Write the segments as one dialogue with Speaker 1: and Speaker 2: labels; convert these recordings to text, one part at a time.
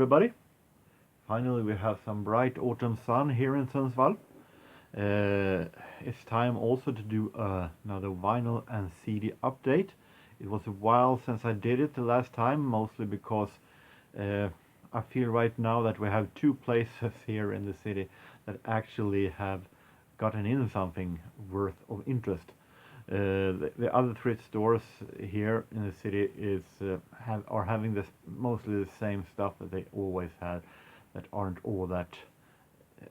Speaker 1: everybody. Finally we have some bright autumn sun here in Sundsvall. It's time also to do another vinyl and CD update. It was a while since I did it the last time, mostly because I feel right now that we have two places here in the city that actually have gotten in something worth of interest. The other thrift stores here in the city are having this mostly the same stuff that they always had, that aren't all that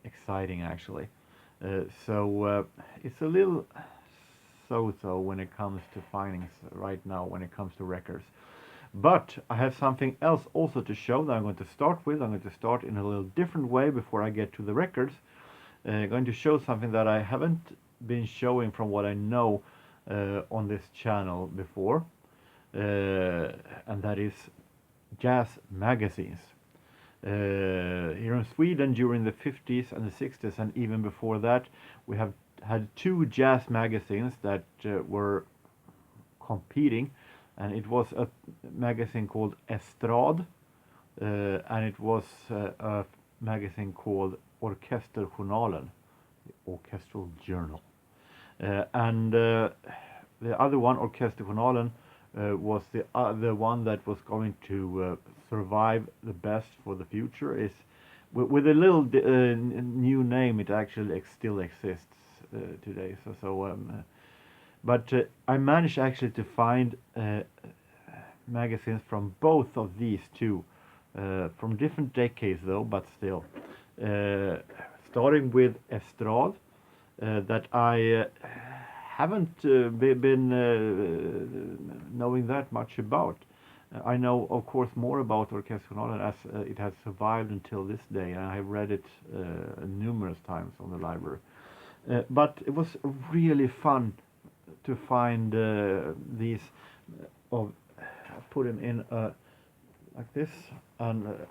Speaker 1: exciting actually. So it's a little so when it comes to findings right now when it comes to records. But I have something else also to show that I'm going to start with. I'm going to start in a little different way before I get to the records. I'm going to show something that I haven't been showing from what I know on this channel before, and that is jazz magazines. Here in Sweden during the 50s and the 60s and even before that, we have had two jazz magazines that were competing, and it was a magazine called Estrad and it was a magazine called Orkesterjournalen, the Orchestral Journal. And the other one, Orkesterjournalen, was the one that was going to survive the best for the future. Is with a little new name, it actually still exists today. But I managed actually to find magazines from both of these two, from different decades though, but still. Starting with Estrad, that I haven't been knowing that much about. I know, of course, more about Orkesterjournalen as it has survived until this day, and I have read it numerous times on the library. But it was really fun to find these. I put them in like this, and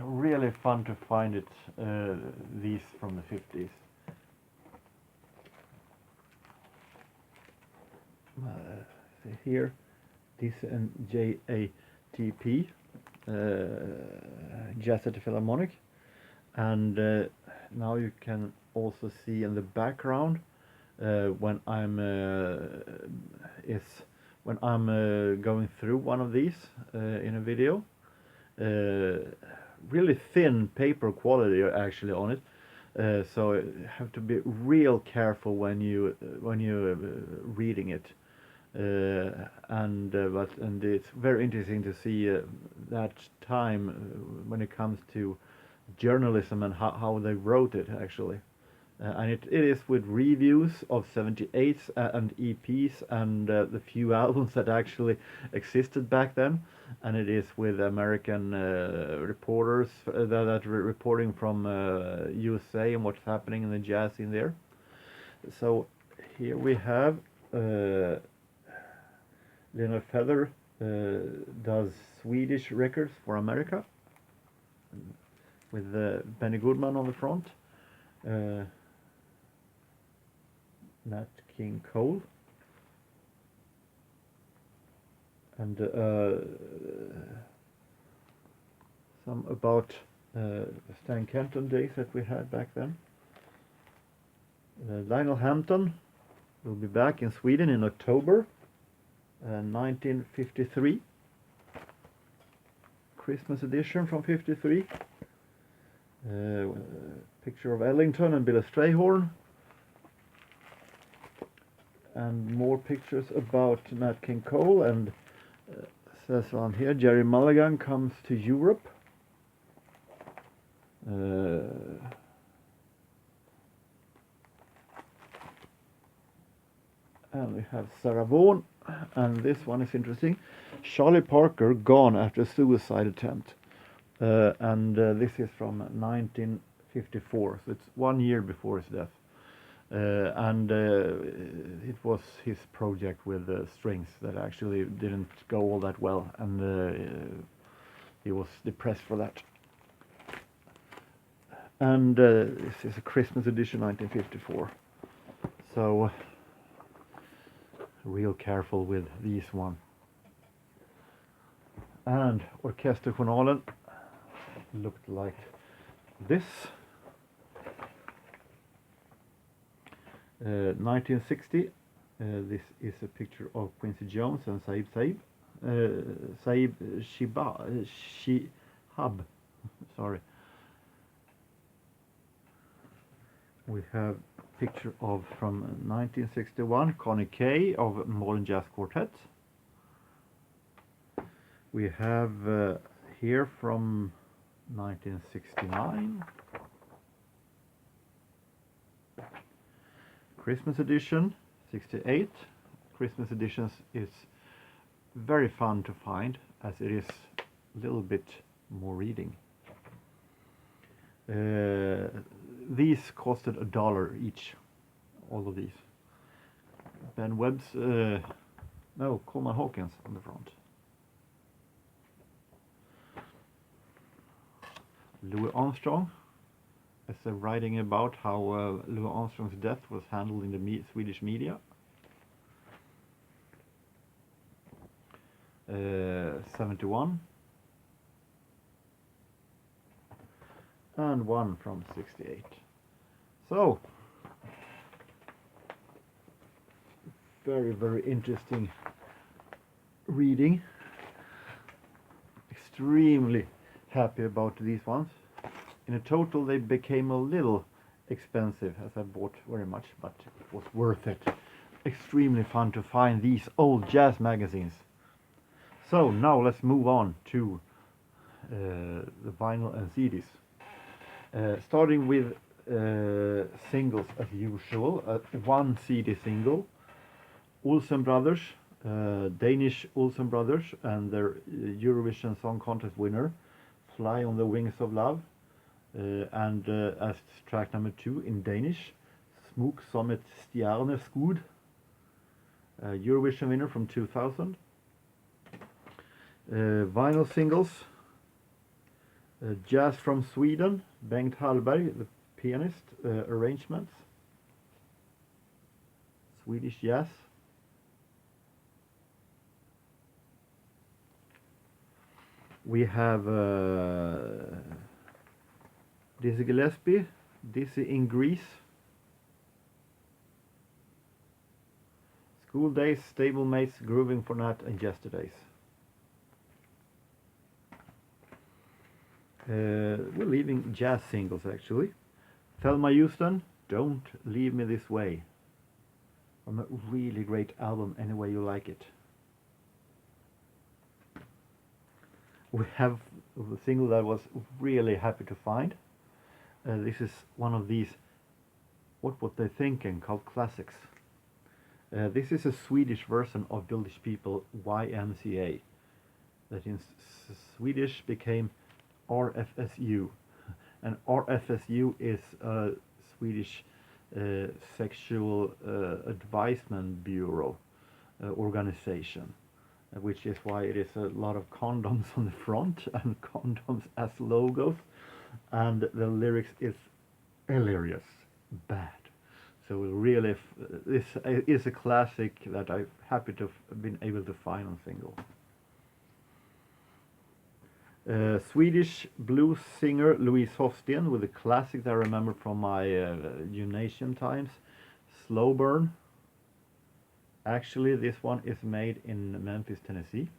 Speaker 1: really fun to find it, these from the 50s. See here, this and JATP, Jazz at the Philharmonic, and now you can also see in the background when I'm going through one of these in a video. Really thin paper quality actually on it, so you have to be real careful when you reading it, and it's very interesting to see that time when it comes to journalism and how they wrote it actually. And it is with reviews of 78s and EPs and the few albums that actually existed back then, and it is with American reporters that are reporting from USA and what's happening in the jazz in there. So here we have Lena Feather does Swedish records for America with Benny Goodman on the front. Nat King Cole, and some about Stan Kenton days that we had back then. Lionel Hampton will be back in Sweden in October 1953. Christmas edition from 53. Picture of Ellington and Billy Strayhorn. And more pictures about Nat King Cole, and says on here, Jerry Mulligan comes to Europe. And we have Sarah Vaughan, and this one is interesting. Charlie Parker gone after a suicide attempt. And this is from 1954, so it's 1 year before his death. And it was his project with strings that actually didn't go all that well, and he was depressed for that. And this is a Christmas edition 1954, so real careful with these one. And Orkesterjournalen looked like this. 1960. This is a picture of Quincy Jones and Saib Shihab. Sorry. We have a picture of from 1961 Connie Kay of Modern Jazz Quartet. We have here from 1969 Christmas edition 68. Christmas editions is very fun to find as it is a little bit more reading. These costed $1 each, all of these. Ben Webb's, no, Coleman Hawkins on the front. Louis Armstrong, as a writing about how Louis Armstrong's death was handled in the Swedish media. 71. And one from 68. So, very, very interesting reading. Extremely happy about these ones. In a total they became a little expensive as I bought very much, but it was worth it. Extremely fun to find these old jazz magazines. So now let's move on to the vinyl and CDs. Starting with singles as usual. One CD single. Olsen Brothers, Danish Olsen Brothers, and their Eurovision Song Contest winner, Fly on the Wings of Love. And as track number 2 in Danish, Smuk som et stjerneskud, Eurovision winner from 2000. Vinyl singles, Jazz from Sweden, Bengt Hallberg, the pianist, arrangements, Swedish jazz. We have Dizzy Gillespie, Dizzy in Greece, School Days, Stablemates, Grooving for Nat, and Yesterdays. We're leaving jazz singles actually. Thelma Houston, Don't Leave Me This Way, from a really great album, Any Way You Like It. We have a single that I was really happy to find. This is one of these What Was They Thinking called classics. This is a Swedish version of Village People YMCA that in Swedish became RFSU, and RFSU is a Swedish Sexual Advisement Bureau organization, which is why it is a lot of condoms on the front and condoms as logos, and the lyrics is hilarious, bad. So really, this is a classic that I'm happy to have been able to find on single. Swedish blues singer Louise Hofstein with a classic that I remember from my gymnasium times, Slow Burn. Actually, this one is made in Memphis, Tennessee.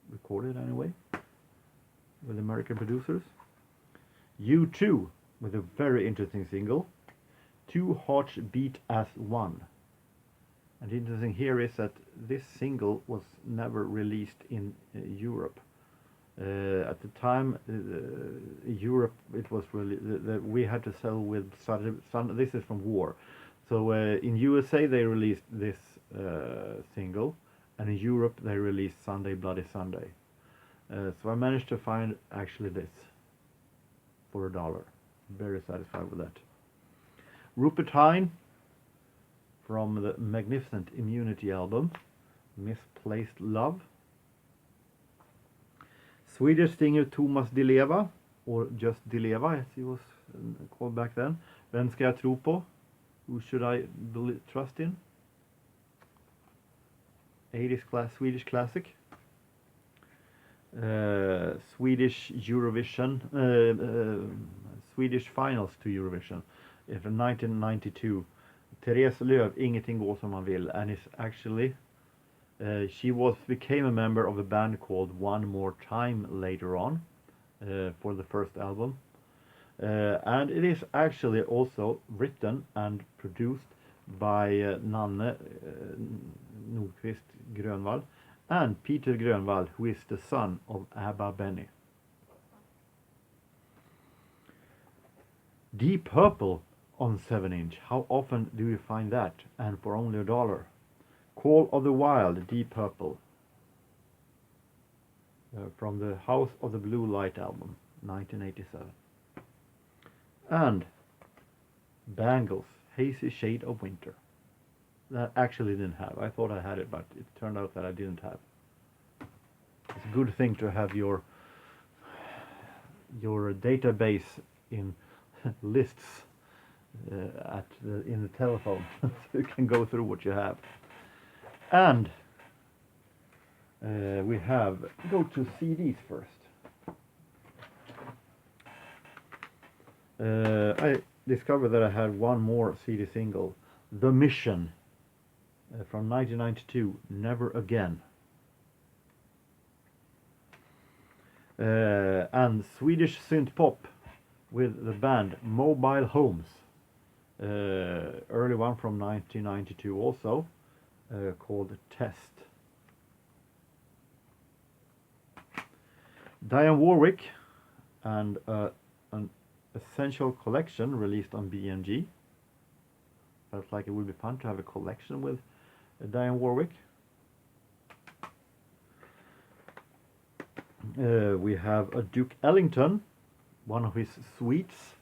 Speaker 1: Recorded anyway, with American producers. U2 with a very interesting single, Two Hearts Beat as One. And the interesting here is that this single was never released in Europe. At the time, Europe, it was really we had to sell with this is from War. So in USA they released this single, and in Europe they released Sunday Bloody Sunday. So I managed to find actually this for $1. Very satisfied with that. Rupert Hine from the magnificent Immunity album, Misplaced Love. Swedish singer Thomas Di Leva, or just Di Leva as he was called back then. Vem ska jag tro på? Who should I trust in? 80s Swedish classic. Swedish Eurovision, Swedish finals to Eurovision from 1992. Therese Lööf, Ingenting går som man vill, and is actually she became a member of a band called One More Time later on for the first album, and it is actually also written and produced by Nanne Nordqvist Grönvall and Peter Grönvall, who is the son of Abba Benny. Deep Purple on 7-inch. How often do you find that? And for only $1. Call of the Wild, Deep Purple. From the House of the Blue Light album, 1987. And Bangles, Hazy Shade of Winter. That actually didn't have. I thought I had it, but it turned out that I didn't have. It's a good thing to have your database in lists in the telephone, so you can go through what you have. And we go to CDs first. I discovered that I had one more CD single, The Mission, from 1992, Never Again. And Swedish synth pop with the band Mobile Homes, early one from 1992 also, called Test. Dionne Warwick and an essential collection released on BMG. Felt like it would be fun to have a collection with Dionne Warwick. We have a Duke Ellington, one of his suites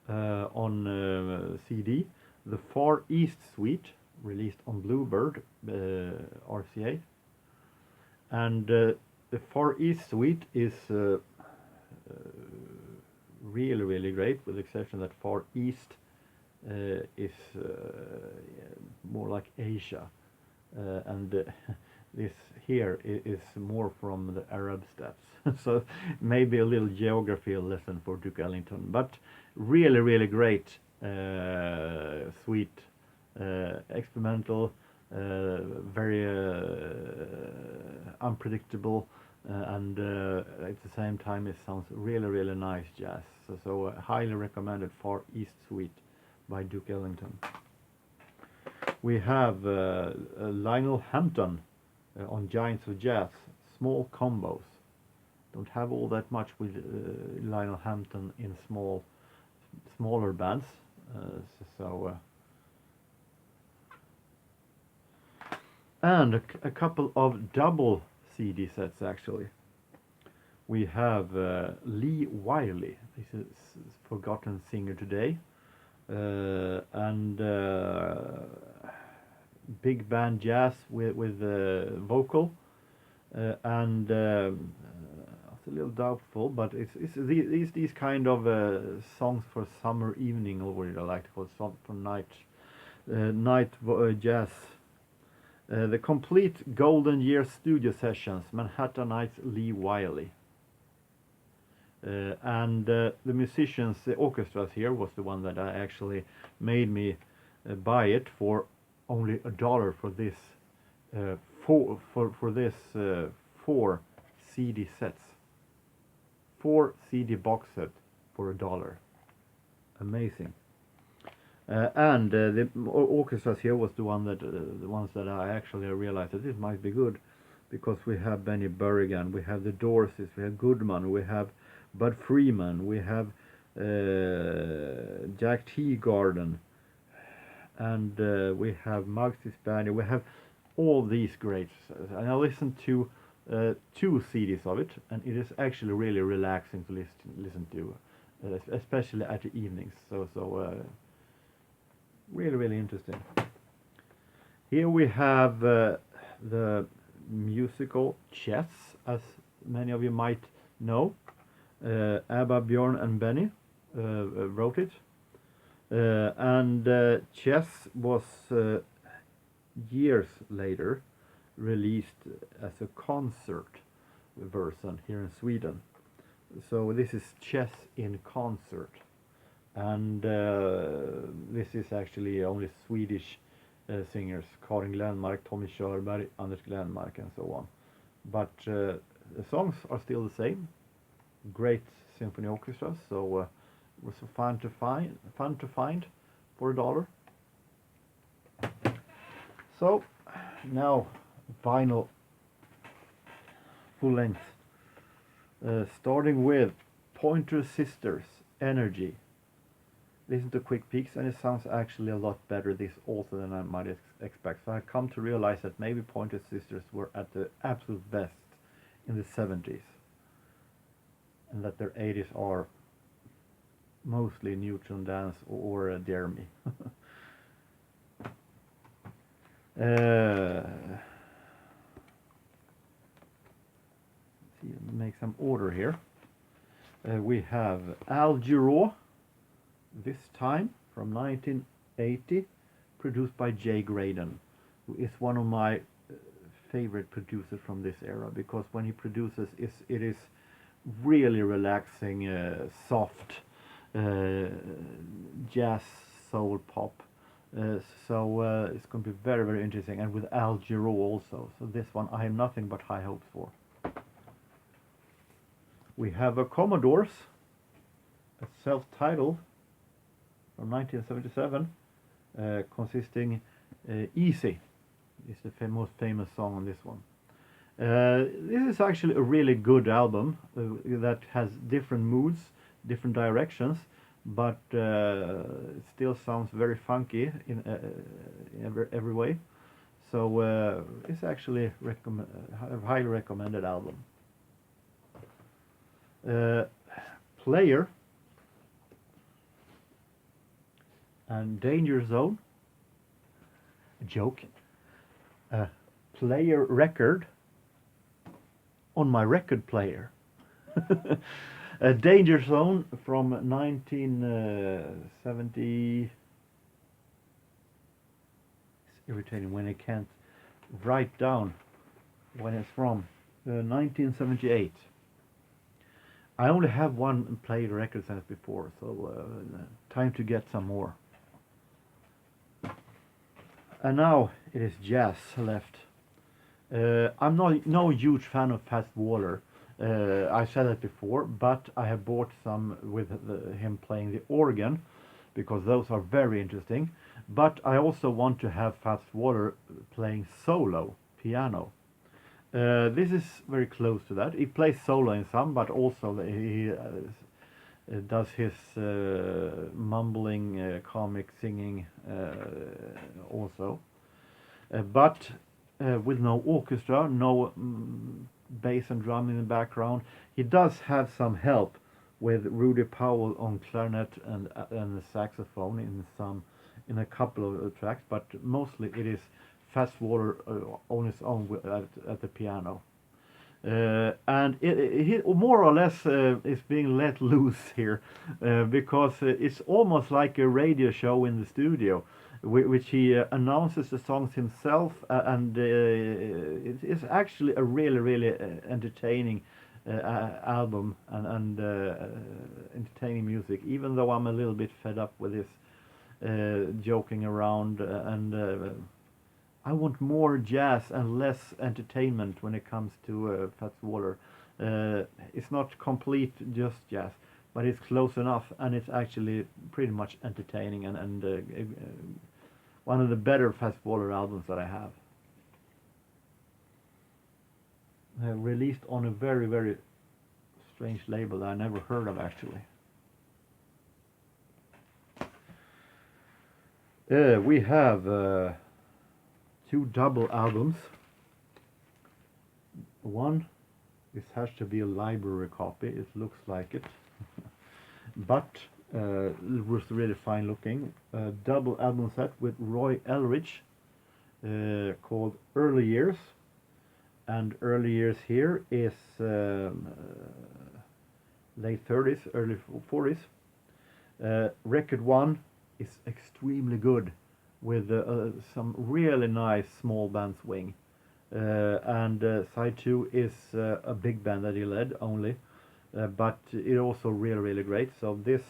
Speaker 1: on CD, the Far East Suite, released on Bluebird RCA. And the Far East Suite is really, really great, with the exception that Far East is more like Asia, and this here is more from the Arab steppes. So maybe a little geography lesson for Duke Ellington, but really, really great suite, experimental, very unpredictable, and at the same time it sounds really, really nice jazz. So highly recommended Far East Suite by Duke Ellington. We have Lionel Hampton on Giants of Jazz, Small Combos. Don't have all that much with Lionel Hampton in smaller bands, and a couple of double CD sets actually. We have Lee Wiley, he's a forgotten singer today, and big band jazz with vocal, and it's a little doubtful, but it's these kind of songs for summer evening, or what I like to call it, songs for night jazz. The complete Golden Year studio sessions, Manhattan Nights, Lee Wiley. And the musicians, the orchestras here, was the one that I actually made me buy it for only $1 for this four CD sets, 4 CD box set for $1. Amazing. And the orchestras here was the ones that I actually realized that this might be good, because we have Benny Berrigan, we have the Dorseys, we have Goodman, we have Bud Freeman, we have Jack Teagarden, and we have Muggs Hispania. We have all these greats, and I listened to 2 CDs of it, and it is actually really relaxing to listen to, especially at the evenings. So really, really interesting. Here we have the musical Chess, as many of you might know. Abba, Björn and Benny wrote it, and Chess was years later released as a concert version here in Sweden. So this is Chess in Concert, and this is actually only Swedish singers: Karin Glenmark, Tommy Körberg, Anders Glenmark, and so on. But the songs are still the same. Great symphony orchestra, so it was fun to find for $1. So now vinyl full length, starting with Pointer Sisters Energy. Listen to quick peeks, and it sounds actually a lot better this also than I might expect. So I come to realize that maybe Pointer Sisters were at the absolute best in the 70s, and that their 80s are mostly Newton Dance or Jeremy. See, make some order here. We have Al Giro, this time from 1980, produced by Jay Graydon, who is one of my favorite producers from this era, because when he produces, it is really relaxing, soft jazz, soul, pop. So it's going to be very, very interesting, and with Al Giro also. So this one I have nothing but high hopes for. We have a Commodores, a self-titled from 1977, consisting Easy is the most famous song on this one. This is actually a really good album that has different moods, different directions, but it still sounds very funky in every way. So it's actually a highly recommended album. Player and Danger Zone. A joke. Player record on my record player. A Danger Zone from 1970. It's irritating when I can't write down when it's from. 1978. I only have one played record since before, so time to get some more. And now it is jazz left. I'm no huge fan of Fats Waller. I said that before, but I have bought some with him playing the organ, because those are very interesting. But I also want to have Fats Waller playing solo piano. This is very close to that. He plays solo in some, but also he does his mumbling, comic singing also. But with no orchestra, no bass and drum in the background. He does have some help with Rudy Powell on clarinet and the saxophone in a couple of tracks, but mostly it is Fats Waller on his own at the piano. And he more or less is being let loose here, because it's almost like a radio show in the studio, which he announces the songs himself, and it is actually a really, really entertaining album and entertaining music, even though I'm a little bit fed up with this joking around, and I want more jazz and less entertainment when it comes to Fats Waller. It's not complete just jazz, but it's close enough, and it's actually pretty much entertaining and one of the better Fats Waller albums that I have. Released on a very, very strange label that I never heard of actually. We have two double albums. One, this has to be a library copy, it looks like it, but it was really fine looking. Double album set with Roy Eldridge, called Early Years, and Early Years here is late 30s, early 40s. Record 1 is extremely good, with some really nice small band swing. and side 2 is a big band that he led only, but it also really great. So this,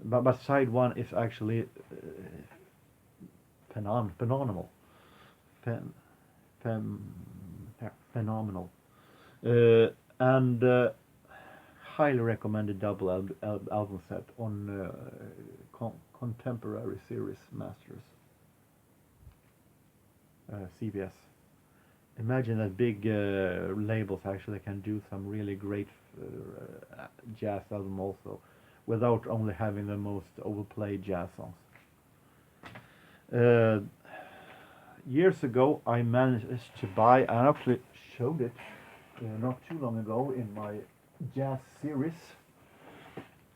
Speaker 1: but side 1 is actually phenomenal, Phen- yeah, phenomenal, and highly recommended double album set on Contemporary Series Masters, CBS. Imagine that big labels actually can do some really great jazz album also, without only having the most overplayed jazz songs. Years ago I managed to buy, and actually showed it not too long ago in my jazz series.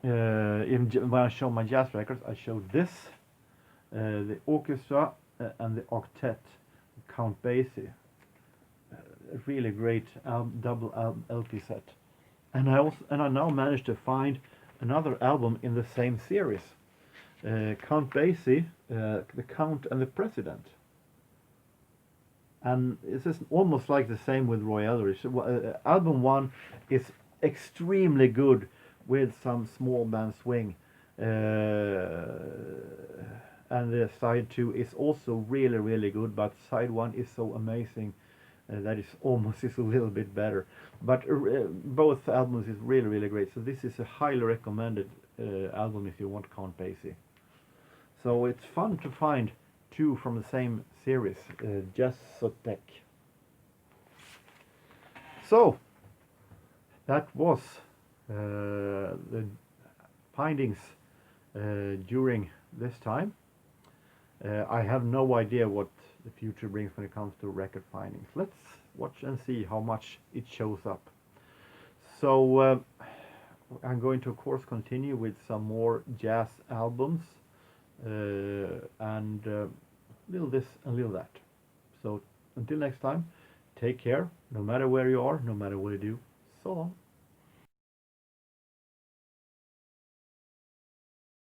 Speaker 1: When I show my jazz records, I showed this, the orchestra and the octet, Count Basie. A really great double LP set, and I now managed to find another album in the same series, Count Basie, the Count and the President. And this is almost like the same with Roy Eldridge. Album 1 is extremely good with some small band swing, and the side 2 is also really good, but side 1 is so amazing that is almost is a little bit better. But both albums is really great. So this is a highly recommended album if you want Count Basie. So it's fun to find two from the same series, Jazzotech. So that was the findings during this time. I have no idea what the future brings when it comes to record findings. Let's watch and see how much it shows up. So I'm going to of course continue with some more jazz albums, and little this and little that. So until next time, take care, no matter where you are, no matter what you do. So long.